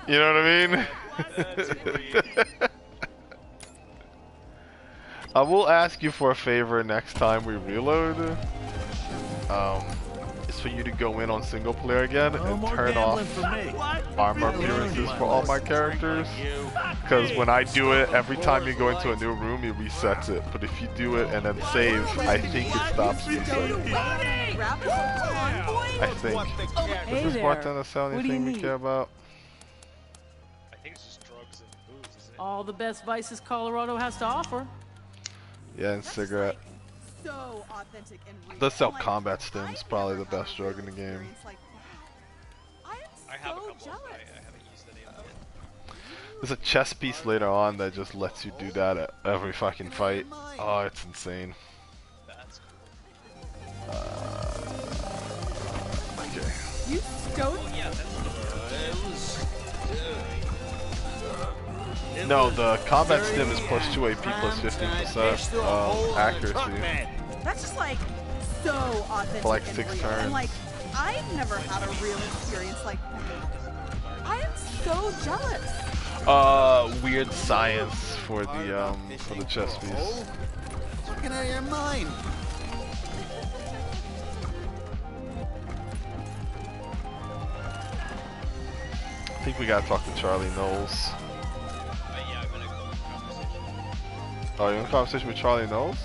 You know what I mean? I will ask you for a favor next time we reload. Is for you to go in on single player again and turn off armor appearances for all my characters. Because when I do it, every time you go into a new room, it resets it. But if you do it and then save, I think it stops resetting. I think. Does this bartender sell anything we care about? I think it's just drugs and booze, isn't it? All the best vices Colorado has to offer. Yeah, and cigarette. So authentic and real. Does sell combat stims, probably the best drug in the game. I have a couple, but I haven't used any of them yet. There's a chess piece later on that just lets you do that at every fucking fight. Oh, it's insane. That's Okay. You stoked? cool. Yeah, that's No, the combat stim is plus 2 AP plus 15% accuracy. That's just like so authentic For like and 6 real. turns. And like, I've never had a real experience like that. I am so jealous. Weird science for the chess piece. Fucking out of your mind. I think we gotta talk to Charlie Knowles. yeah, I'm gonna go with conversation. Oh, you're in a conversation with Charlie Knowles?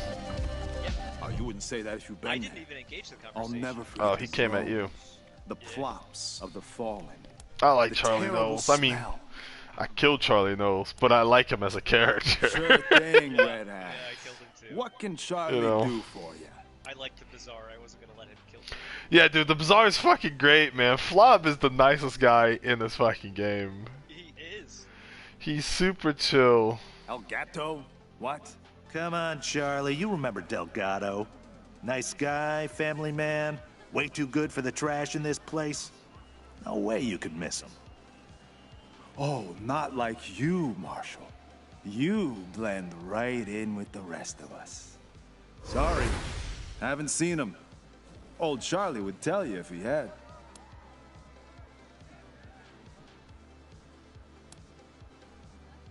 Oh, you wouldn't say that if you've been I there. didn't even engage the I'll conversation. never forget. Oh, he the came at you. The plops of the fallen. I like The Charlie terrible Knowles. I mean, smell. I killed Charlie Knowles, but I like him as a character. Sure thing, Red Hat. Yeah, I killed him too. What can Charlie You know. do for you? I liked the Bizarre. I wasn't gonna let him kill me. Yeah, dude, the Bazaar is fucking great, man. Flob is the nicest guy in this fucking game. He is. He's super chill. El Gato? What? Come on, Charlie. You remember Delgado. Nice guy, family man. Way too good for the trash in this place. No way you could miss him. Oh, not like you, Marshall. You blend right in with the rest of us. Sorry, haven't seen him. Old Charlie would tell you if he had.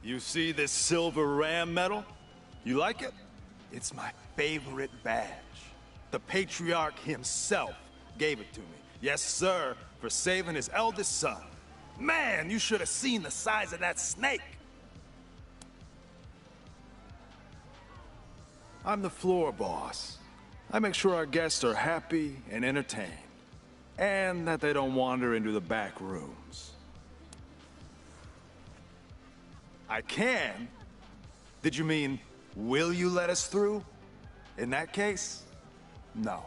You see this silver ram medal? You like it? It's my favorite badge. The patriarch himself gave it to me. Yes, sir, for saving his eldest son. Man, you should have seen the size of that snake. I'm the floor boss. I make sure our guests are happy and entertained, and that they don't wander into the back rooms. I can? Did you mean, will you let us through? In that case, no.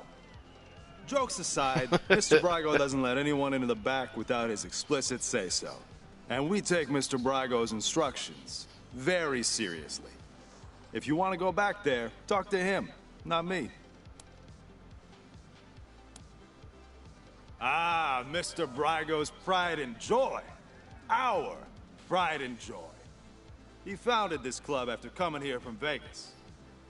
Jokes aside, Mr. Brago doesn't let anyone into the back without his explicit say-so. And we take Mr. Brago's instructions very seriously. If you want to go back there, talk to him, not me. Ah, Mr. Brago's pride and joy. Our pride and joy. He founded this club after coming here from Vegas.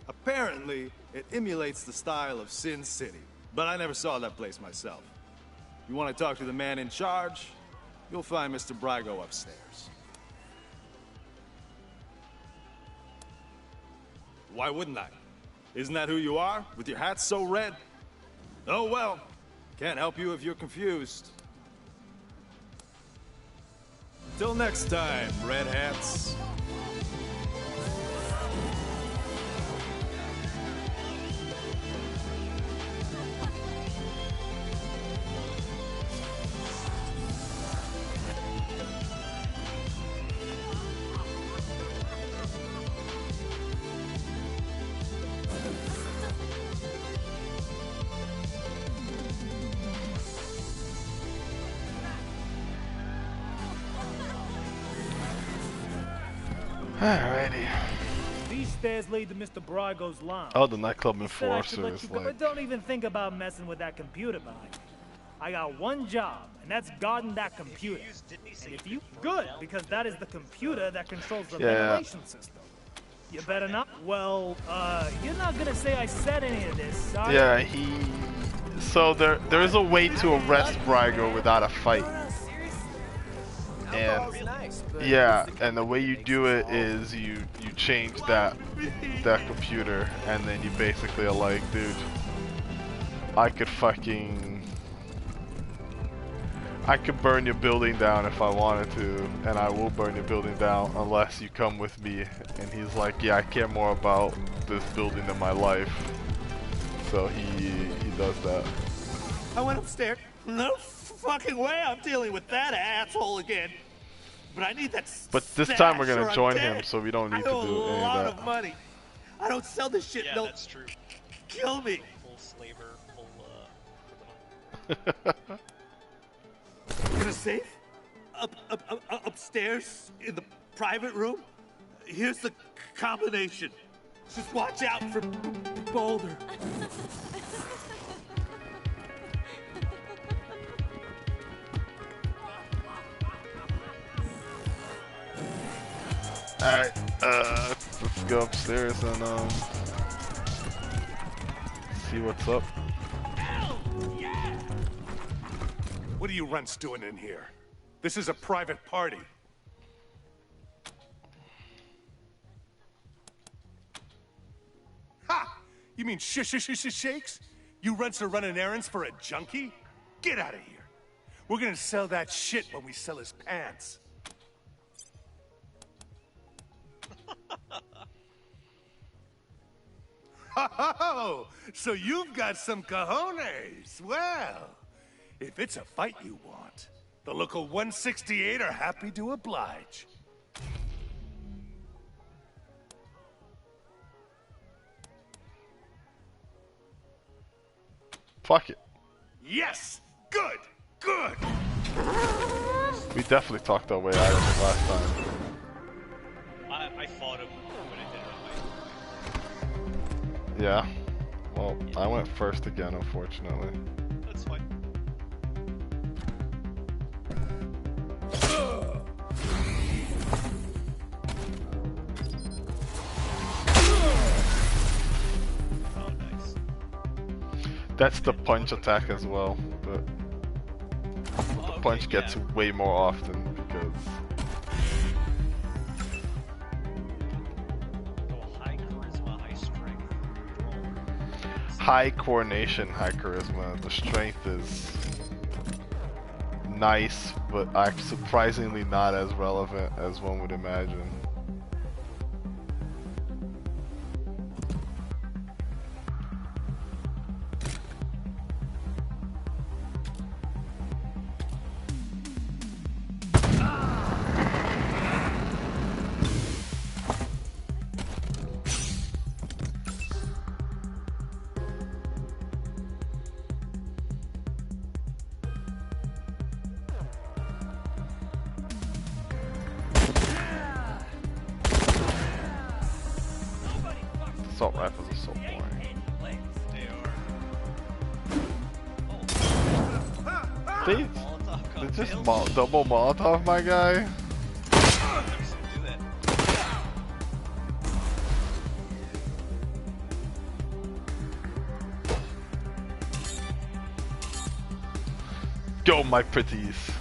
Apparently, it emulates the style of Sin City, but I never saw that place myself. You want to talk to the man in charge? You'll find Mr. Brago upstairs. Why wouldn't I? Isn't that who you are, with your hat so red? Oh well, can't help you if you're confused. Till next time, Red Hats. Alrighty. These stairs lead to Mr. Brago's lounge. Oh, the nightclub He said I should enforcer let is you go, like... but don't even think about messing with that computer behind you. I got one job, and that's guarding that computer. And if you good, because that is the computer that controls the ventilation system. You better not. Well, you're not gonna say I said any of this, are you? Yeah, he... So there is a way to arrest Brago without a fight. And yeah, and the way you do it is you change that computer, and then you basically are like, dude, I could burn your building down if I wanted to, and I will burn your building down unless you come with me. And he's like, yeah, I care more about this building than my life. So he does that. I went upstairs. No fucking way I'm dealing with that asshole again. But I need that. But this time we're gonna join him, so we don't need to do any of that. a lot of money. I don't sell this shit. Yeah, They'll that's true. kill me. Full slaver, full In a safe? Upstairs in the private room? Here's the combination. Just watch out for Boulder. Alright, let's go upstairs and see what's up. What are you runts doing in here? This is a private party. Ha! You mean shakes? You runts are running errands for a junkie? Get out of here. We're gonna sell that shit when we sell his pants. Oh, so you've got some cojones. Well, if it's a fight you want, the local 168 are happy to oblige. Fuck it. Yes! Good! Good! We definitely talked our way out of it last time. I fought him when I did it. Yeah. Well, I went first again, unfortunately. That's fine. Oh, nice. That's the punch attack as well, but the punch gets way more often because High charisma, high strength. high coordination, high charisma. The strength is nice, but surprisingly not as relevant as one would imagine. Assault rifles are so boring. They are. They just double Molotov, my guy. Go, my pretties.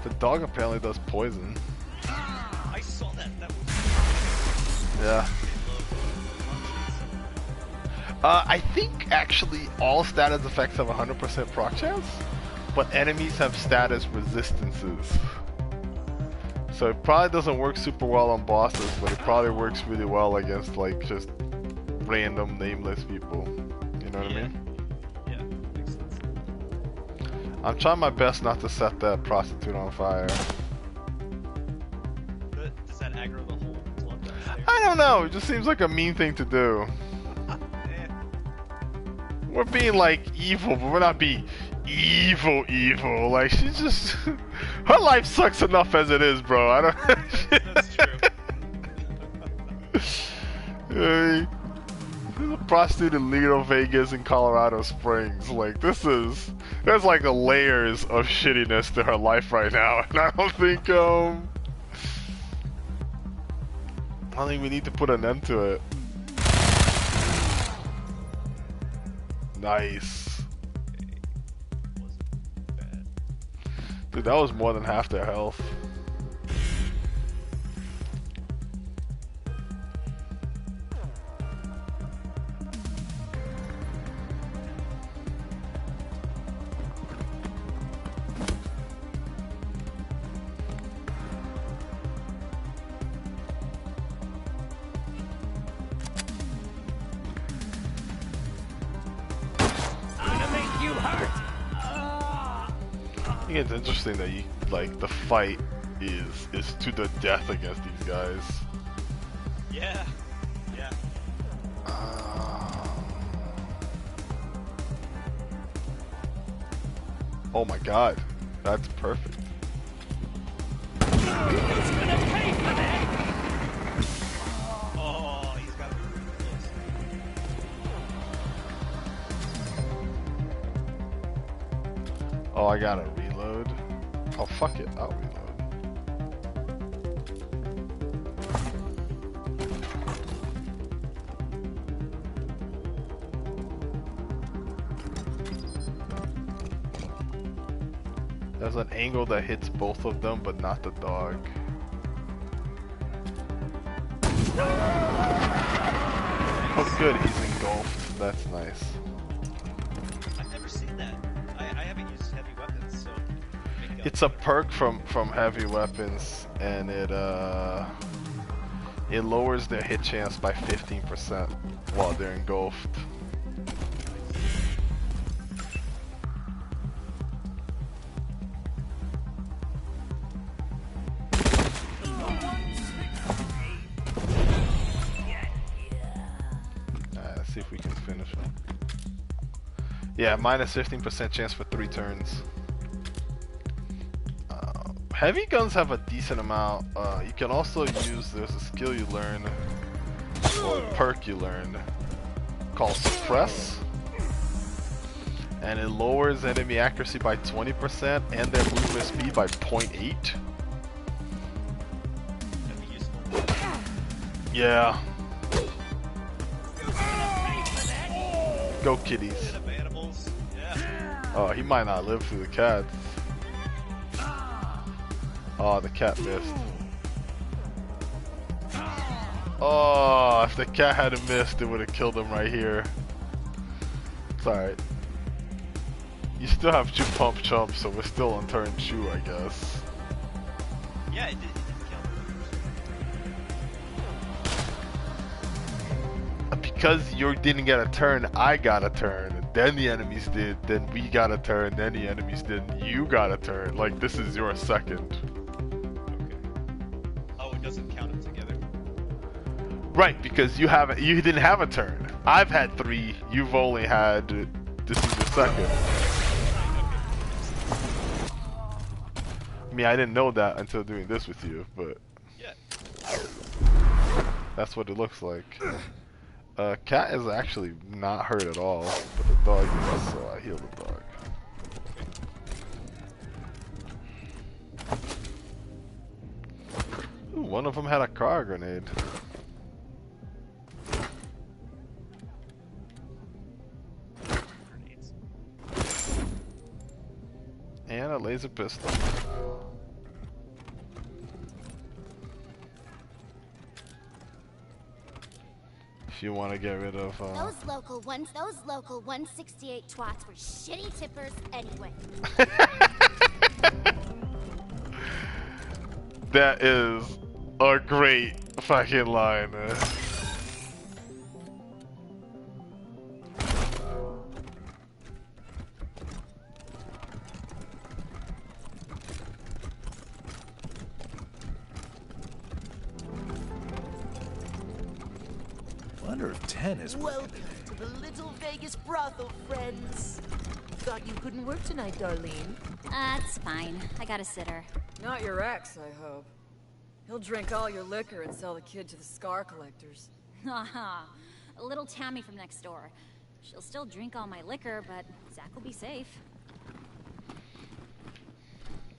The dog apparently does poison. I saw that. Yeah. I think actually all status effects have 100% proc chance, but enemies have status resistances. So it probably doesn't work super well on bosses, but it probably works really well against like just random nameless people. You know what I mean? Yeah, makes sense. I'm trying my best not to set that prostitute on fire. But does that aggro the whole club downstairs? I don't know, it just seems like a mean thing to do. We're being like evil, but we're not being evil. Like she's just, her life sucks enough as it is, bro. I don't. That's true. Hey, there's a prostitute in Lido, Vegas, and Colorado Springs. Like there's like layers of shittiness to her life right now, and I don't think we need to put an end to it. Nice. Dude, that was more than half their health. I think it's interesting that you like the fight is to the death against these guys. Yeah. Yeah. Oh my god, that's perfect. Oh, he's got to be really close. Oh, I gotta reload. Oh, fuck it, I'll reload. There's an angle that hits both of them, but not the dog. Oh good, he's engulfed. That's nice. I've never seen that. I haven't used heavy weapons, so... It's a perk from heavy weapons, and it lowers their hit chance by 15% while they're engulfed. Let's see if we can finish him. Yeah, minus 15% chance for 3 turns. Heavy guns have a decent amount. You can also use, there's a skill you learn, or a perk you learn, called Suppress. And it lowers enemy accuracy by 20% and their movement speed by 0.8. Yeah. Go kitties. Oh, he might not live through the cats. Oh, the cat missed. Oh, if the cat hadn't missed, it would have killed him right here. It's alright. You still have 2 pump chumps, so we're still on turn 2, I guess. Yeah, it did kill. Because you didn't get a turn, I got a turn. Then the enemies did, then we got a turn, then the enemies did, you got a turn. Like, this is your second. Doesn't count them together. Right, because you didn't have a turn. I've had 3, you've only had, this is your second. I mean, I didn't know that until doing this with you, but yeah. That's what it looks like. Cat is actually not hurt at all, but the dog is, so I healed the dog. Ooh, one of them had a car grenade. And a laser pistol. If you want to get rid of those local 168 twats were shitty tippers anyway. That is a great fucking line. Wonder if 10 is welcome to the Little Vegas brothel, friends. Thought you couldn't work tonight, Darlene. That's fine. I got a sitter. Not your ex, I hope. He'll drink all your liquor and sell the kid to the scar collectors. Haha. A little Tammy from next door. She'll still drink all my liquor, but Zach will be safe.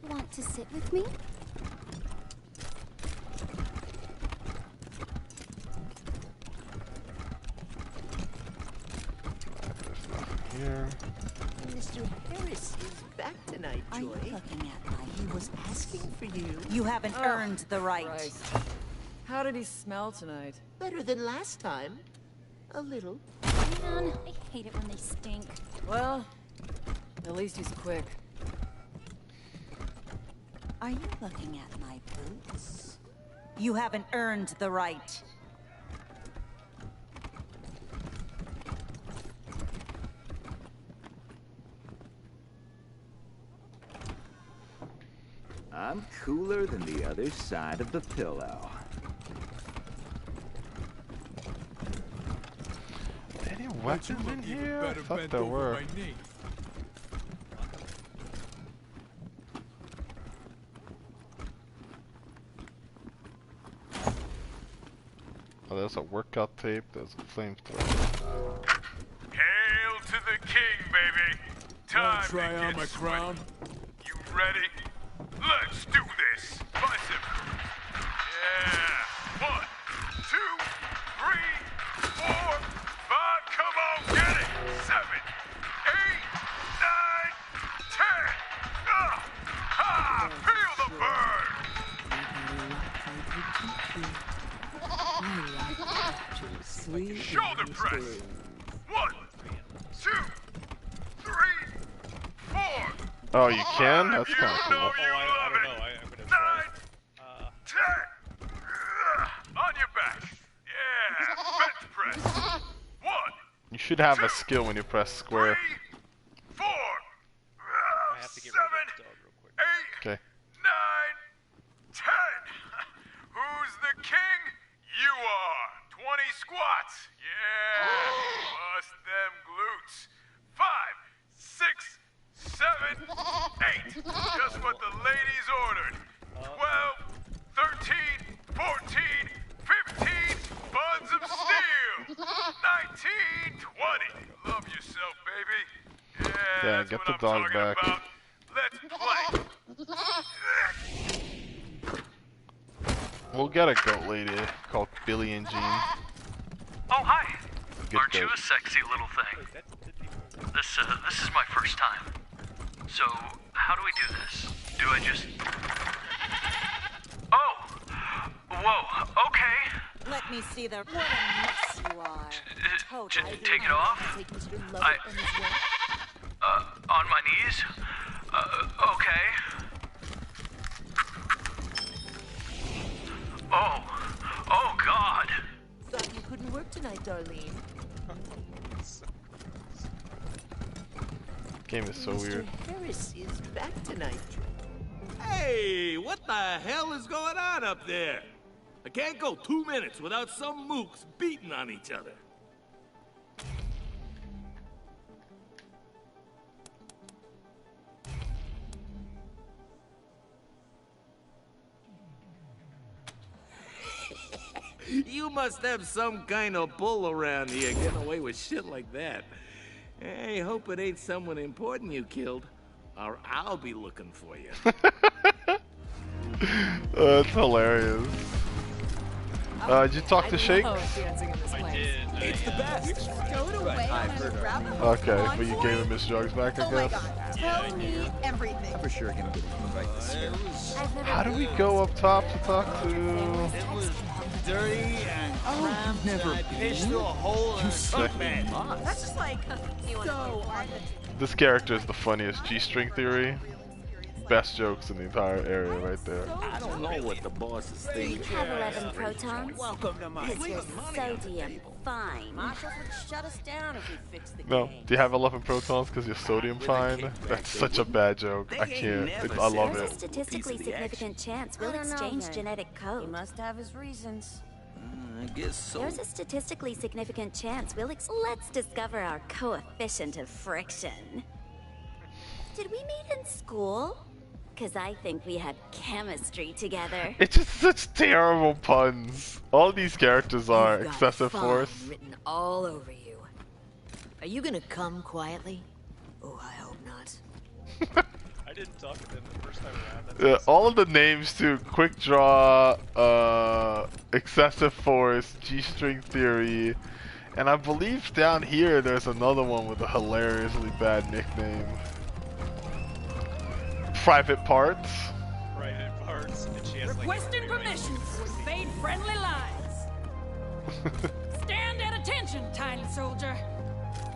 Want to sit with me? Here. Mr. Harris is back tonight, Joy. Are you looking at my... He was asking for you. You haven't earned the right. Christ. How did he smell tonight? Better than last time. A little. Man, I hate it when they stink. Well, at least he's quick. Are you looking at my boots? You haven't earned the right. I'm cooler than the other side of the pillow. Any weapons in here? I thought there were. Oh, there's a workout tape, there's a flamethrower. Hail to the king, baby! Time to try on get my sweaty. crown? You ready? Let's do this! Bicep! Yeah! 1, 2, 3, 4, 5, come on, get it! 7, 8, 9, 10! Ha! Feel the burn! Shoulder press! 1, 2, 3, 4! Oh, you can? That's kind of cool. I don't know. I'm gonna try. 10! On your back! Yeah! Bench press! 1, You should have a skill when you press square. 4! I have to get rid of this dog real quick. 8! Okay. 9! 10! Who's the king? You are! 20 squats! Yeah! Bust them glutes! 5, 6, 7, 8! Just what the ladies ordered! 12, 13, 14, 15 buns of steel! 19, 20! Love yourself, baby! Yeah, That's get what the I'm dog talking back. about. Let's play! We'll get a goat lady called Billy and Jean. Oh, hi! Good Aren't you goat. a sexy little thing? This is my first time. So, how do we do this? Do I just... Oh! Whoa, okay! Let me see the... What a mess you are. Totally. Take it off? On my knees? Okay. Oh God! Thought you couldn't work tonight, Darlene. Game is so weird. Harris is back tonight. Hey, what the hell is going on up there? I can't go 2 minutes without some mooks beating on each other. You must have some kind of bull around here getting away with shit like that. Hey, hope it ain't someone important you killed, or I'll be looking for you. That's hilarious. Did you talk to Shake? I did. It's the best. Stowed away on a rabbit hole. Okay, but you gave him his drugs back, I Oh my guess. god, tell me everything. I'm for sure gonna get the right this year. How do we go up top to talk to... It was dirty and cramped, and I pitched through a hole in a truck bed. That's just like so This character is the funniest. G-string theory. Best jokes in the entire area right there. I don't know what the boss is You thinking. have 11 protons? Welcome to my Because you're sodium fine. Marshals would shut us down if we fixed the No, game. do you have 11 protons because you're sodium fine? That's such a bad joke. I can't. I love There's a it. statistically significant chance we'll exchange genetic code. He must have his reasons. I guess so. There's a statistically significant chance we'll let's discover our coefficient of friction. Did we meet in school? Because I think we had chemistry together. It's just such terrible puns. All these characters are You've got excessive fun force. written all over you. Are you gonna come quietly? Oh, I hope not. I didn't talk to them the first time around. That's Yeah, all of the names too. Quick draw, excessive force, G-string theory, and I believe down here there's another one with a hilariously bad nickname. Private parts. Private parts, and she has like. Requesting permission to invade friendly lines. Stand at attention, tiny soldier.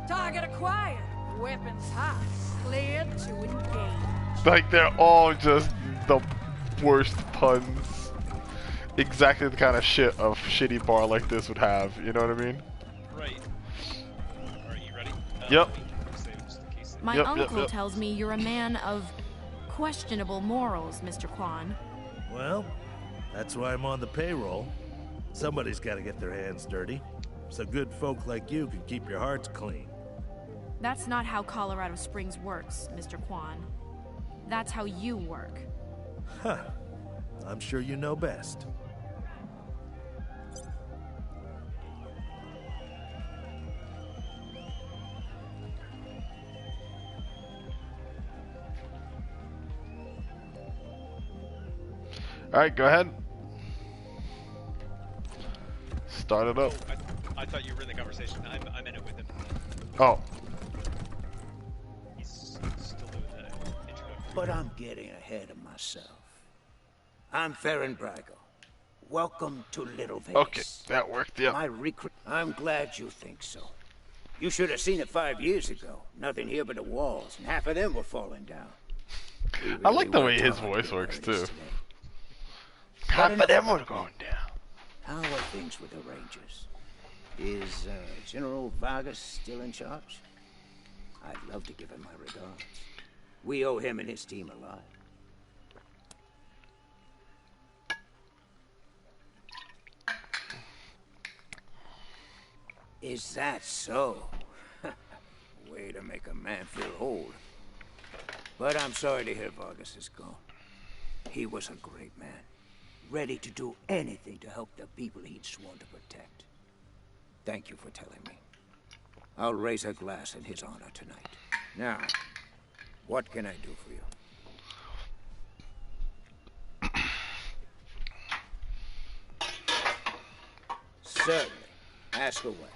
Target acquired. Weapons hot. Cleared to engage. Like, they're all just the worst puns. Exactly the kind of shit a shitty bar like this would have, you know what I mean? Right. Alright, you ready? Yep. My uncle tells me you're a man of questionable morals, Mr. Kwan. Well, that's why I'm on the payroll. Somebody's got to get their hands dirty, so good folk like you can keep your hearts clean. That's not how Colorado Springs works, Mr. Kwan. That's how you work. Huh. I'm sure you know best. Alright, go ahead. Start it up. I thought you were in the conversation. I'm in it with him. Oh. He's still doing the introductory. But I'm getting ahead of myself. I'm Farron Brago. Welcome to Little Vegas. Okay, that worked, yeah. I'm glad you think so. You should have seen it 5 years ago. Nothing here but the walls, and half of them were falling down. I like the way his voice works, too. Half of them were going down. How are things with the Rangers? Is General Vargas still in charge? I'd love to give him my regards. We owe him and his team a lot. Is that so? Way to make a man feel old. But I'm sorry to hear Vargas is gone. He was a great man. Ready to do anything to help the people he'd sworn to protect. Thank you for telling me. I'll raise a glass in his honor tonight. Now, what can I do for you? Certainly. Ask away.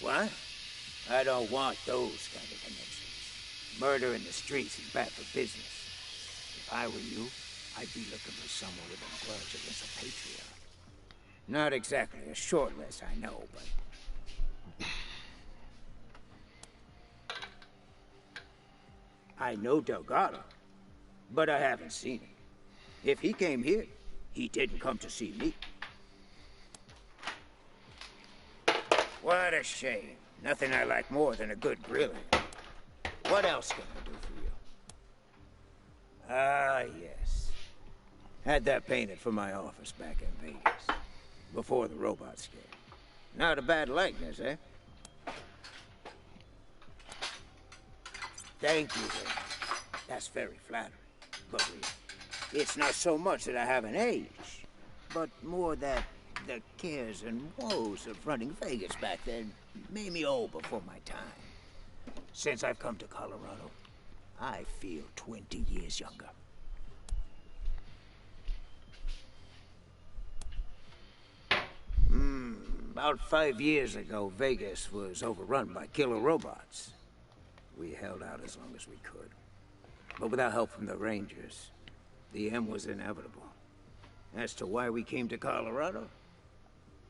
What? I don't want those kind of connections. Murder in the streets is bad for business. If I were you, I'd be looking for someone with a grudge against a patriarch. Not exactly a short list, I know, but... I know Delgado, but I haven't seen him. If he came here, he didn't come to see me. What a shame. Nothing I like more than a good grilling. What else can I do for you? Ah, yes. Had that painted for my office back in Vegas. Before the robot scare. Not a bad likeness, eh? Thank you, then. That's very flattering. But it's not so much that I haven't aged, but more that the cares and woes of running Vegas back then made me old before my time. Since I've come to Colorado, I feel 20 years younger. About 5 years ago, Vegas was overrun by killer robots. We held out as long as we could. But without help from the Rangers, the end was inevitable. As to why we came to Colorado,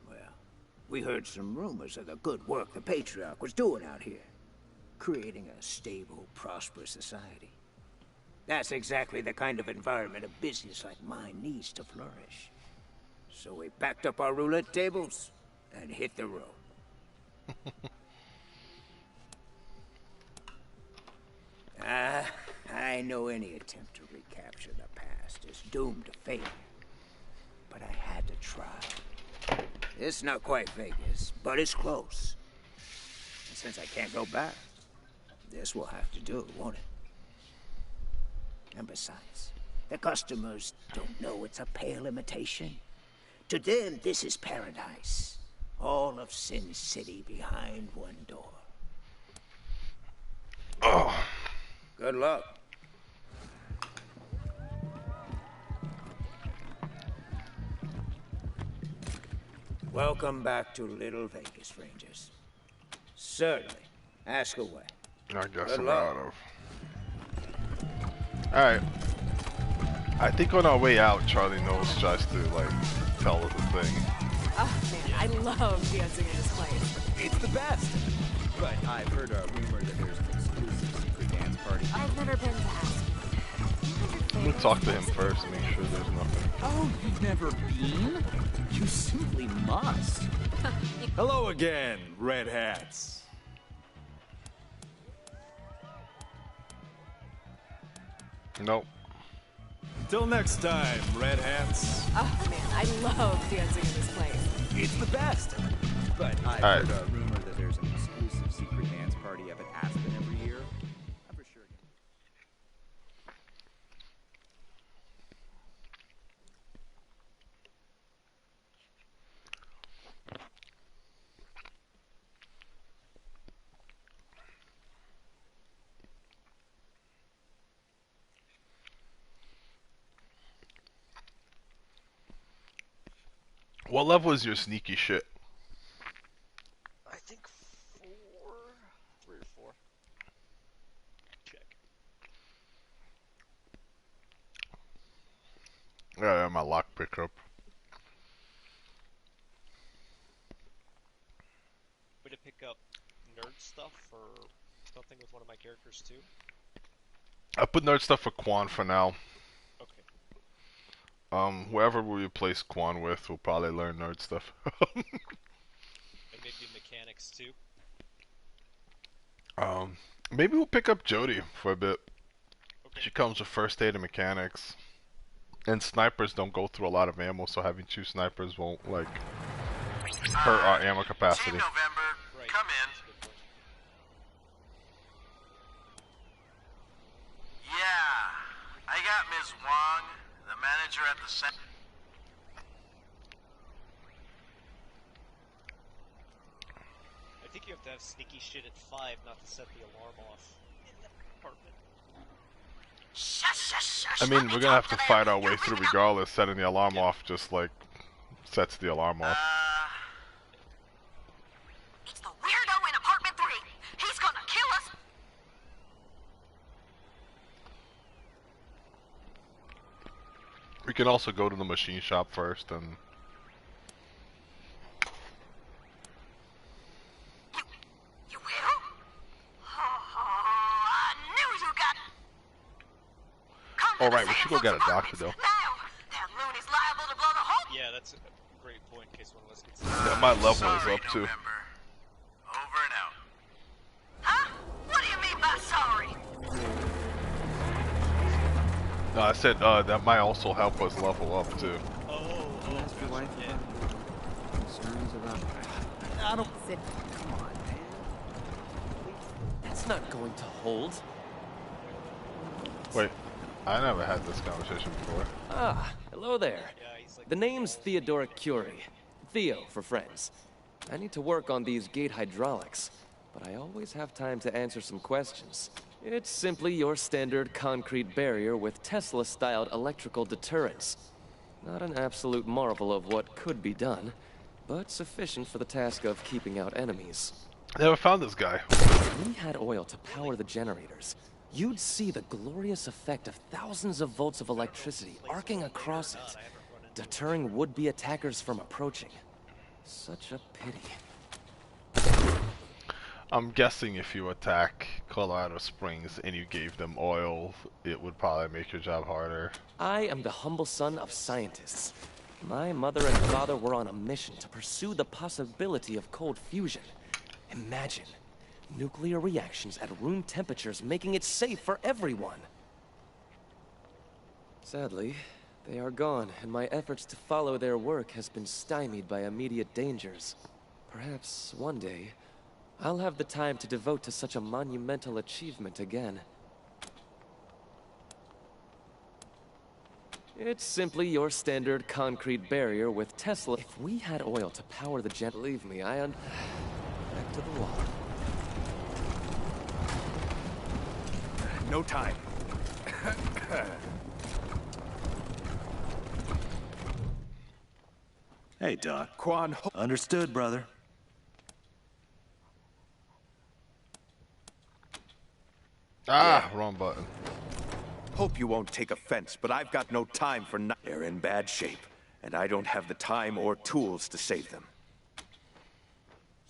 well, we heard some rumors of the good work the Patriarch was doing out here. Creating a stable, prosperous society. That's exactly the kind of environment a business like mine needs to flourish. So we packed up our roulette tables and hit the road. I know any attempt to recapture the past is doomed to failure. But I had to try. It's not quite Vegas, but it's close. And since I can't go back, this will have to do, won't it? And besides, the customers don't know it's a pale imitation. To them, this is paradise. All of Sin City behind one door. Oh. Good luck. Welcome back to Little Vegas, Rangers. Certainly. Ask away. I guess Good I'm luck. out of. Alright. I think on our way out, Charlie Knowles tries to, like, tell us a thing. Oh man, I love dancing in this place. It's the best. But I've heard a rumor that there's an exclusive secret dance party. I've never been to ask. We'll talk to him first, make sure there's nothing. Oh, you've never been? You simply must. Hello again, red hats. Nope. Till next time, red hats. Oh man, I love dancing in this place. It's the best. But I've Alright. heard a rumor that there's an exclusive secret dance party up at Aspen every year. I'm for sure. What level is your sneaky shit? I think 4, 3 or 4. Check. Yeah, my lock pickup. Way to pick up nerd stuff or something with one of my characters too. I put nerd stuff for Quan for now. Okay. Whoever we replace Quan with will probably learn nerd stuff. And maybe mechanics too. Maybe we'll pick up Jody for a bit. Okay. She comes with first aid and mechanics. And snipers don't go through a lot of ammo, so having 2 snipers won't, like, hurt our ammo capacity. Team November, Right. come in. Yeah, I got Ms. Wong, the manager at the center. I think you have to have sneaky shit at 5 not to set the alarm off in the apartment. I mean, we're gonna have to fight our way through regardless. Setting the alarm off just, like, sets the alarm off. It's the weirdo in apartment 3. He's gonna kill us. We can also go to the machine shop first and... You will? Oh, I knew you got... Alright, we should go get a doctor though. That loony's liable to blow the whole... Yeah, that's a great point in case one of us gets... Yeah, my level is up too. Over and out. Huh? What do you mean by sorry? No, I said that might also help us level up too. Ask your wife about concerns about. I don't. Come on, man. That's not going to hold. Wait, I never had this conversation before. Ah, hello there. The name's Theodora Curie. Theo for friends. I need to work on these gate hydraulics, but I always have time to answer some questions. It's simply your standard concrete barrier with Tesla-styled electrical deterrence. Not an absolute marvel of what could be done, but sufficient for the task of keeping out enemies. Never found this guy. If we had oil to power the generators, you'd see the glorious effect of thousands of volts of electricity arcing across it, deterring would-be attackers from approaching. Such a pity. I'm guessing if you attack Colorado Springs and you gave them oil, it would probably make your job harder. I am the humble son of scientists. My mother and father were on a mission to pursue the possibility of cold fusion. Imagine nuclear reactions at room temperatures making it safe for everyone. Sadly, they are gone, and my efforts to follow their work has been stymied by immediate dangers. Perhaps one day, I'll have the time to devote to such a monumental achievement again. It's simply your standard concrete barrier with Tesla. If we had oil to power the gen- Believe me, back to the wall. No time. Hey, Doc. Quan. Understood, brother. Ah, wrong button. Hope you won't take offense, but I've got no time for they're in bad shape, and I don't have the time or tools to save them.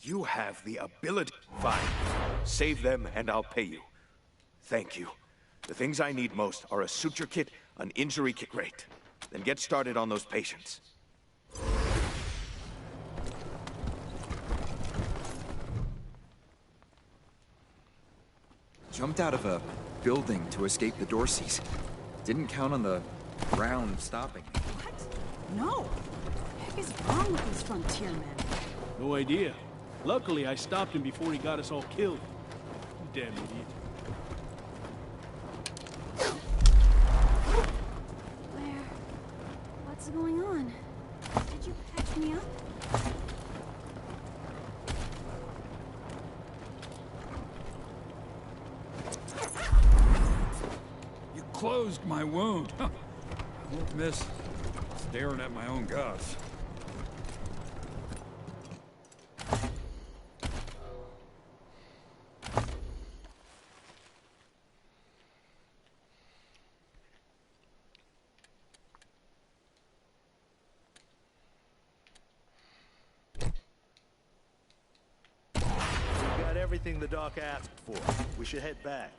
You have the ability. Fine. Save them, and I'll pay you. Thank you. The things I need most are a suture kit, an injury kit. Great. Then get started on those patients. Jumped out of a building to escape the Dorseys. Didn't count on the ground stopping me. What? No. What the heck is wrong with these frontier men? No idea. Luckily, I stopped him before he got us all killed. You damn idiot. Where? What's going on? Did you patch me up? You closed my wound. I won't miss staring at my own guts. We've got everything the doc asked for. We should head back.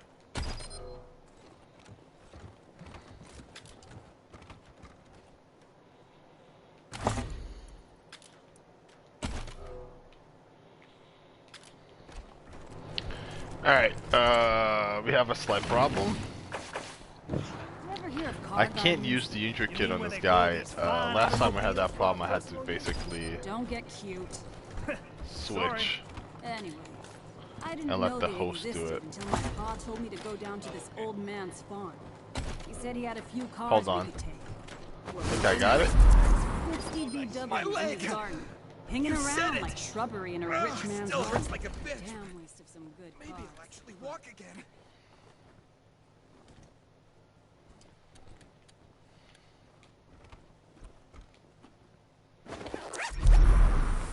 Alright, we have a slight problem. I can't use the injury kit on this guy. Last time I had that problem, I had to basically Don't get cute. switch Anyway, I didn't and know let the they host do existed it. until my pa told me to go down to this old man's farm. He said he had a few cars Hold on. we could take. I think I got it. 50 VW in his garden, hanging You said around it. like shrubbery in a rich man's Still lawn. hurts like a bitch. Damn waste of some good Maybe cars. I'll actually walk again.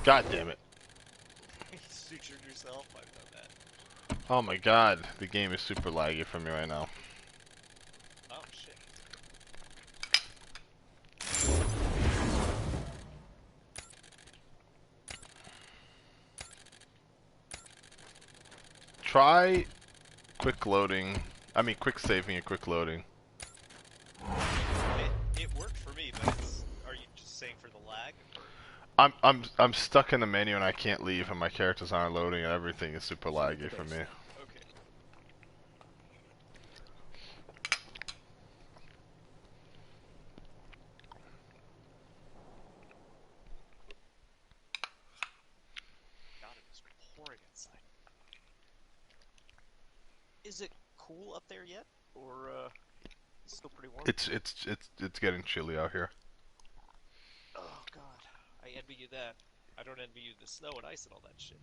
God damn it. You sutured yourself? I've done that. Oh my god, the game is super laggy for me right now. Oh shit. Try quick loading. I mean quick saving and quick loading. It worked for me, but are you just saying for the lag? I'm stuck in the menu and I can't leave and my characters aren't loading and everything is super laggy for me. Okay. God, it was pouring outside. Is it cool up there yet, or it's still pretty warm? It's getting chilly out here. Oh God, I envy you that. I don't envy you the snow and ice and all that shit.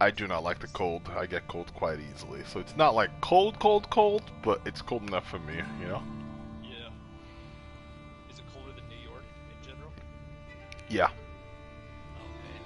I do not like the cold. I get cold quite easily. So it's not like cold, but it's cold enough for me, you know? Yeah. Is it colder than New York in general? Yeah. Okay.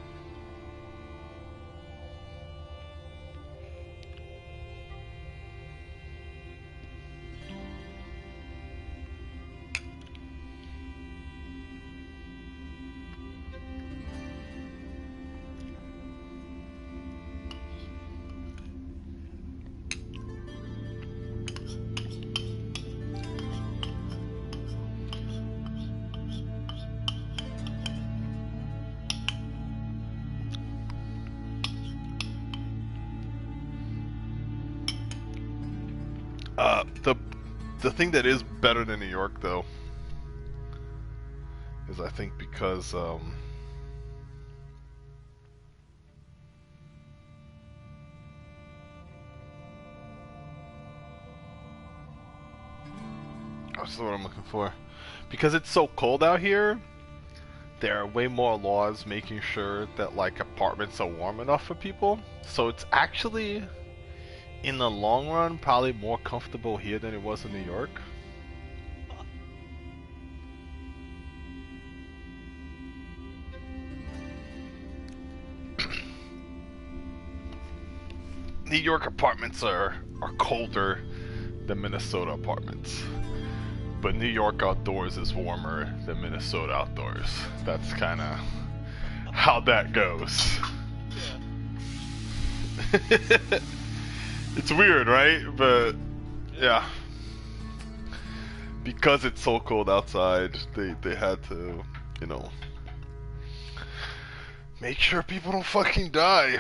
The thing that is better than New York though is I think because that's what I'm looking for. Because it's so cold out here, there are way more laws making sure that like apartments are warm enough for people. So it's actually in the long run probably more comfortable here than it was in New York. New York apartments are colder than Minnesota apartments. But New York outdoors is warmer than Minnesota outdoors. That's kind of how that goes. It's weird, right? But yeah. Because it's so cold outside, they had to, you know, make sure people don't fucking die.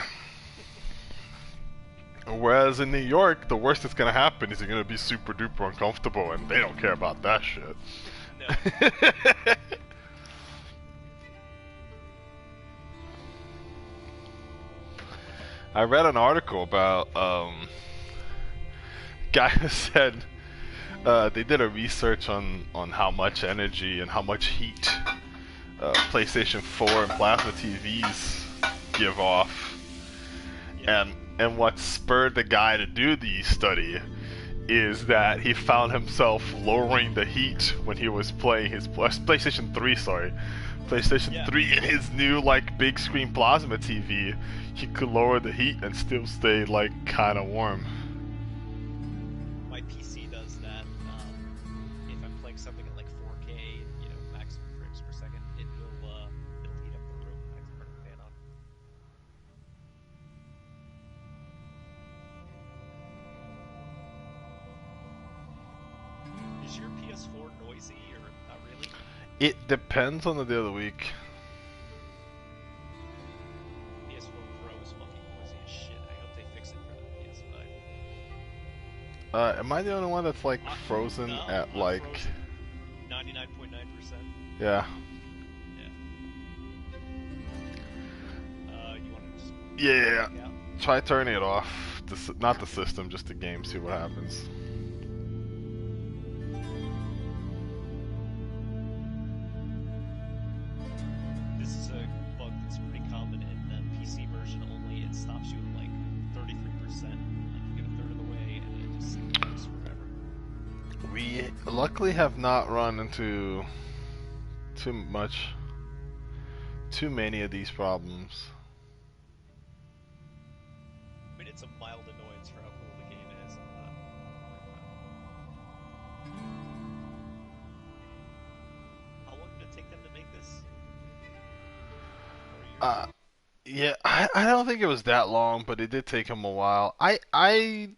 Whereas in New York, the worst that's gonna happen is you're gonna be super duper uncomfortable, and they don't care about that shit. No. I read an article about guy who said they did a research on how much energy and how much heat PlayStation 4 and plasma TVs give off, and what spurred the guy to do the study is that he found himself lowering the heat when he was playing his PlayStation 3, PlayStation 3 in his new like big screen plasma TV. He could lower the heat and still stay like kind of warm. My PC does that. If I'm playing something at like 4K, you know, maximum frames per second, it'll heat up the room. I have to turn the fan on. Is your PS4 noisy or not really? It depends on the day of the week. PS4 Pro is fucking noisy as shit. I hope they fix it for the PS5. Am I the only one that's like frozen at like 99.9%? Yeah. You want to just Yeah. Try turning it off. Not the system, just the game. See what happens. This is a bug that's pretty common in the PC version only. It stops you at like 33%. Like you get a third of the way, and it just goes forever. We luckily have not run into too many of these problems. I mean, it's a mild annoyance for how cool the game is. How long did it take them to make this? Yeah, I don't think it was that long, but it did take him a while. I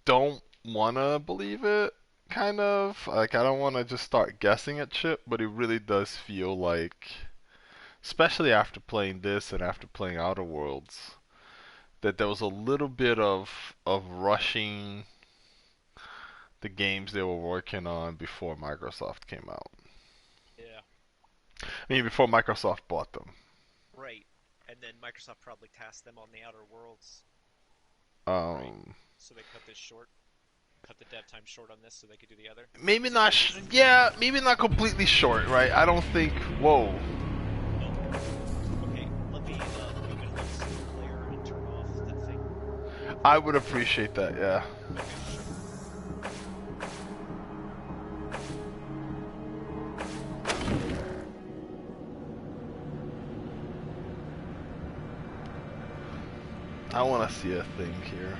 don't wanna believe it, kind of. Like, I don't wanna just start guessing at shit, but it really does feel like, especially after playing this and after playing Outer Worlds, that there was a little bit of rushing the games they were working on before Microsoft came out. Yeah. I mean, before Microsoft bought them. Right. And then Microsoft probably tasked them on the Outer Worlds. Right? So they cut this short. Cut the dev time short on this so they could do the other. Maybe not. Yeah, maybe not completely short, right? I don't think. Whoa. Okay, let me go into the single player and turn off that thing. I would appreciate that. Yeah. I want to see a thing here.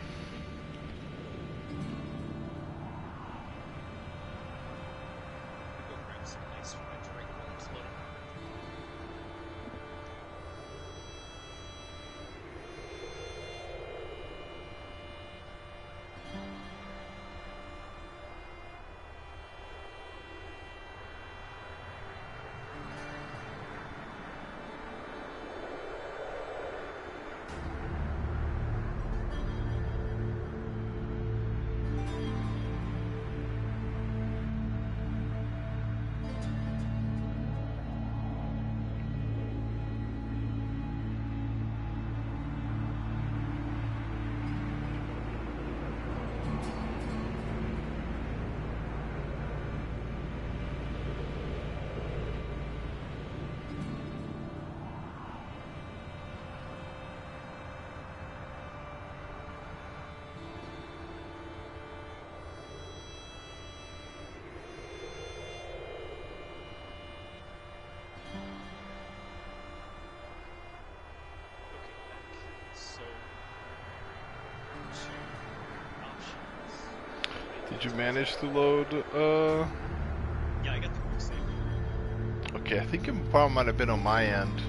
Did you manage to load, Yeah, I got the quick save. Okay, I think the problem might have been on my end.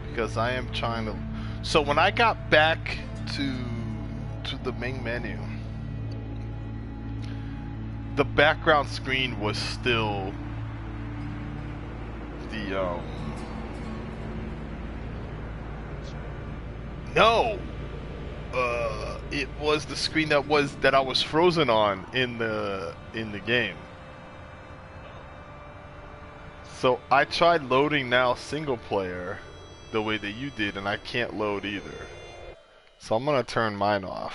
Because I am trying to... So when I got back to the main menu, the background screen was still the, No! It was the screen that I was frozen on in the game. So I tried loading now single player the way that you did, and I can't load either. So I'm gonna turn mine off.